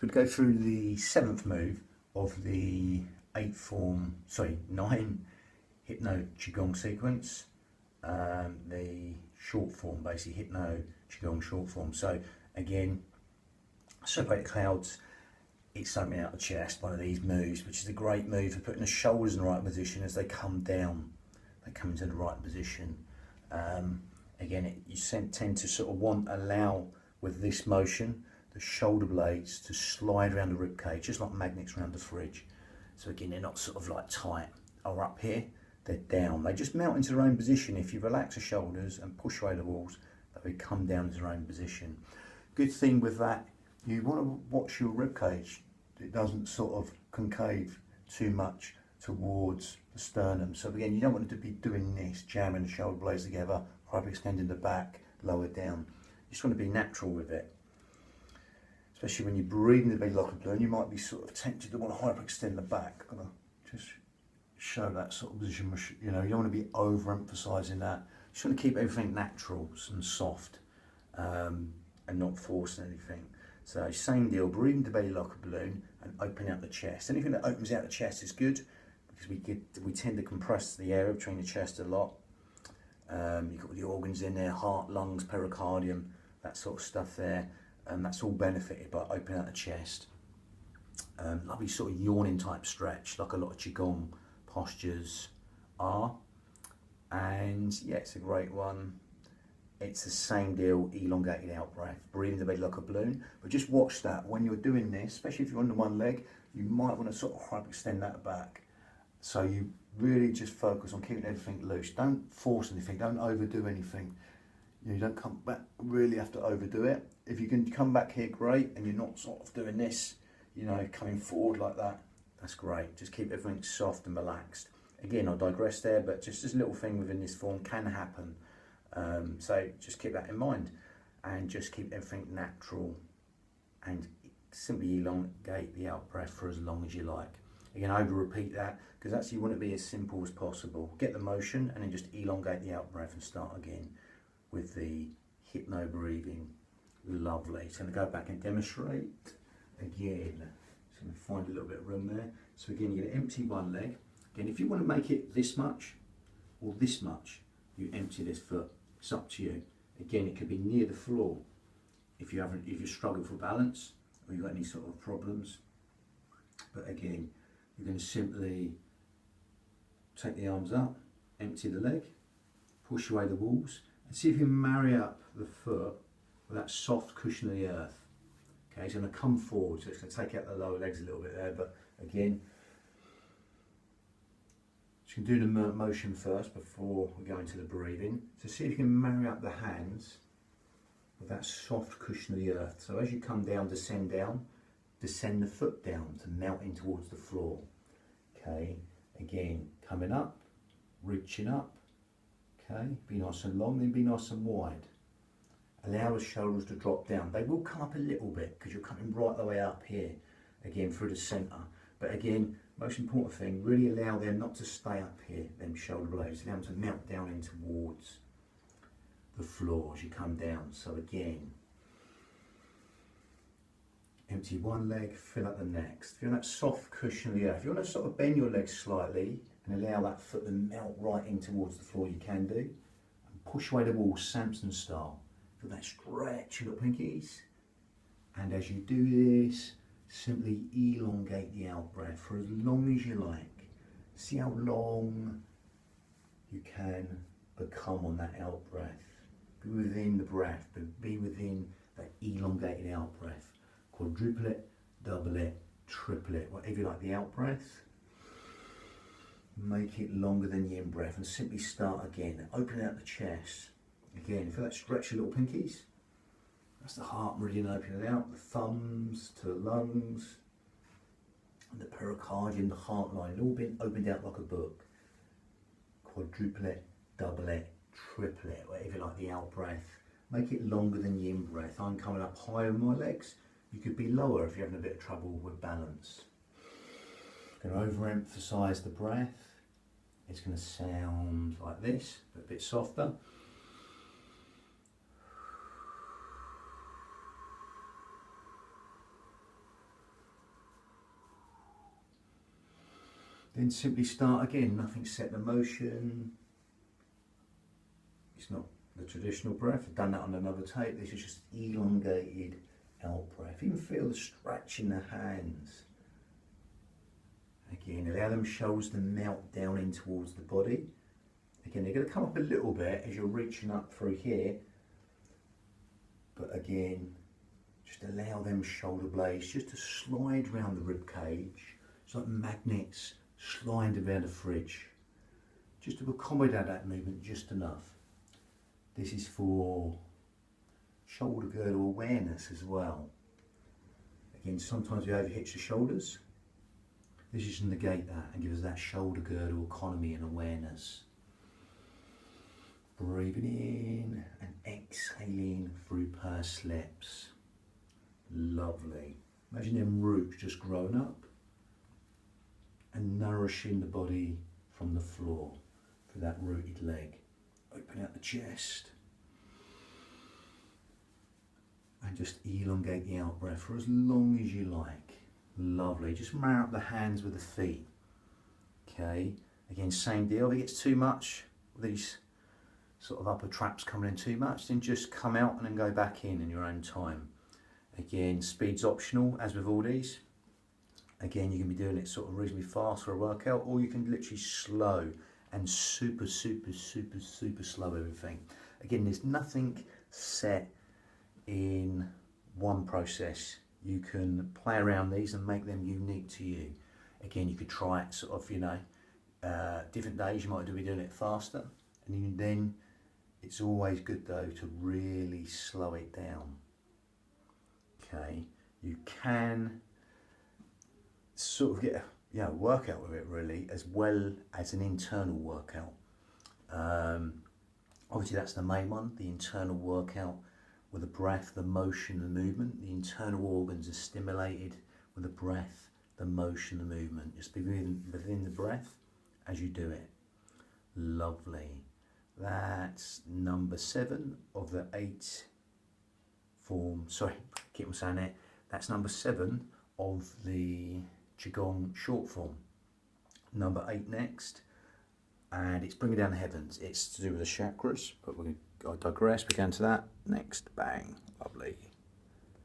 We'll go through the 7th move of the 9 hypno qigong sequence, the short form, basically hypno qigong short form. So again, separate the clouds, it's opening out the chest, one of these moves, which is a great move for putting the shoulders in the right position as they come down. They come into the right position. Again, you tend to sort of allow with this motion the shoulder blades to slide around the rib cage, just like magnets around the fridge. So again, they're not sort of like tight or up here, they're down. They just melt into their own position. If you relax the shoulders and push away the walls, they come down into their own position. Good thing with that, you want to watch your rib cage. It doesn't sort of concave too much towards the sternum. So again, you don't want to be doing this, jamming the shoulder blades together, hyperextending the back, lower down. You just want to be natural with it. Especially when you're breathing the belly like a balloon, you might be sort of tempted to want to hyperextend the back. I'm gonna just show that sort of position. You know, you don't want to be overemphasizing that. You just want to keep everything natural and soft, and not forcing anything. So same deal, breathing the belly like a balloon and opening out the chest. Anything that opens out the chest is good because we tend to compress the area between the chest a lot. You've got the organs in there, heart, lungs, pericardium, that sort of stuff there. And that's all benefited by opening out the chest. Lovely sort of yawning type stretch, like a lot of qigong postures are. And yeah, it's a great one. It's the same deal, elongated out breath, breathing the belly like a balloon. But just watch that when you're doing this, especially if you're on one leg, you might want to sort of hyperextend that back. So you really just focus on keeping everything loose. Don't force anything, don't overdo anything. You don't come back, really have to overdo it. If you can come back here, great, and you're not sort of doing this, you know, coming forward like that, that's great. Just keep everything soft and relaxed. Again, I digress there, but just this little thing within this form can happen. So just keep that in mind and just keep everything natural and simply elongate the out breath for as long as you like. Again, over repeat that because actually you want it to be as simple as possible. Get the motion and then just elongate the out breath and start again with the hypno breathing. Lovely. So I'm going to go back and demonstrate again. So I'm going to find a little bit of room there. So again, you're going to empty one leg. Again, if you want to make it this much or this much, you empty this foot. It's up to you. Again, it could be near the floor if you're struggling for balance or you've got any sort of problems. But again, you're going to simply take the arms up, empty the leg, push away the walls, and see if you can marry up the foot with that soft cushion of the earth. Okay, it's going to come forward, so it's going to take out the lower legs a little bit there, but again, you can do the motion first before we go into the breathing. So see if you can marry up the hands with that soft cushion of the earth. So as you come down, descend the foot down to melt in towards the floor. Okay, again, coming up, reaching up. Okay, be nice and long, then be nice and wide. Allow the shoulders to drop down. They will come up a little bit because you're coming right the way up here, again through the centre. But again, most important thing, really allow them not to stay up here, them shoulder blades. Allow them to melt down in towards the floor as you come down. So again, empty one leg, fill up the next. Feel that soft cushion of the earth. If you want to sort of bend your legs slightly and allow that foot to melt right in towards the floor, you can do. And push away the wall, Samson style. Feel that stretch, your little pinkies. And as you do this, simply elongate the out breath for as long as you like. See how long you can become on that out breath. Be within the breath, but be within that elongated out breath. Quadruple it, double it, triple it, whatever you like the out breath. Make it longer than the in breath and simply start again. Open out the chest. Again, feel that stretch your little pinkies. That's the heart meridian opening out, the thumbs to the lungs, and the pericardium, the heart line, all been opened out like a book. Quadruple it, double it, triple it, whatever you like the out breath. Make it longer than the in breath. I'm coming up higher with my legs. You could be lower if you're having a bit of trouble with balance. I'm going to overemphasize the breath. It's going to sound like this, but a bit softer. Then simply start again, nothing set in motion. It's not the traditional breath. I've done that on another tape. This is just elongated out breath. Even feel the stretch in the hands. Again, allow them shoulders to melt down in towards the body. Again, they're going to come up a little bit as you're reaching up through here. But again, just allow them shoulder blades just to slide around the rib cage. It's like magnets sliding around the fridge. Just to accommodate that movement just enough. This is for shoulder girdle awareness as well. Again, sometimes we overhitch the shoulders. This is to negate that and give us that shoulder girdle economy and awareness. Breathing in and exhaling through pursed lips. Lovely. Imagine them roots just growing up and nourishing the body from the floor through that rooted leg. Open out the chest and just elongate the out breath for as long as you like. Lovely. Just marry up the hands with the feet. Okay. Again, same deal. If it gets too much, these sort of upper traps coming in too much, then just come out and then go back in your own time. Again, speed's optional, as with all these. Again, you can be doing it sort of reasonably fast for a workout, or you can literally slow and super slow everything. Again, there's nothing set in one process. You can play around these and make them unique to you. Again, you could try it sort of, you know, different days you might be doing it faster, and then it's always good though to really slow it down. Okay, you can sort of get a workout with it really, as well as an internal workout. Obviously that's the main one, the internal workout with the breath, the motion, the movement. The internal organs are stimulated with the breath, the motion, the movement. Just be within the breath as you do it. Lovely. That's number 7 of the 8 form, sorry, keep on saying it. That's number 7 of the Qigong short form. Number 8 next, and it's bringing down the heavens. It's to do with the chakras, but I digress. We go into that next. Bang. Lovely.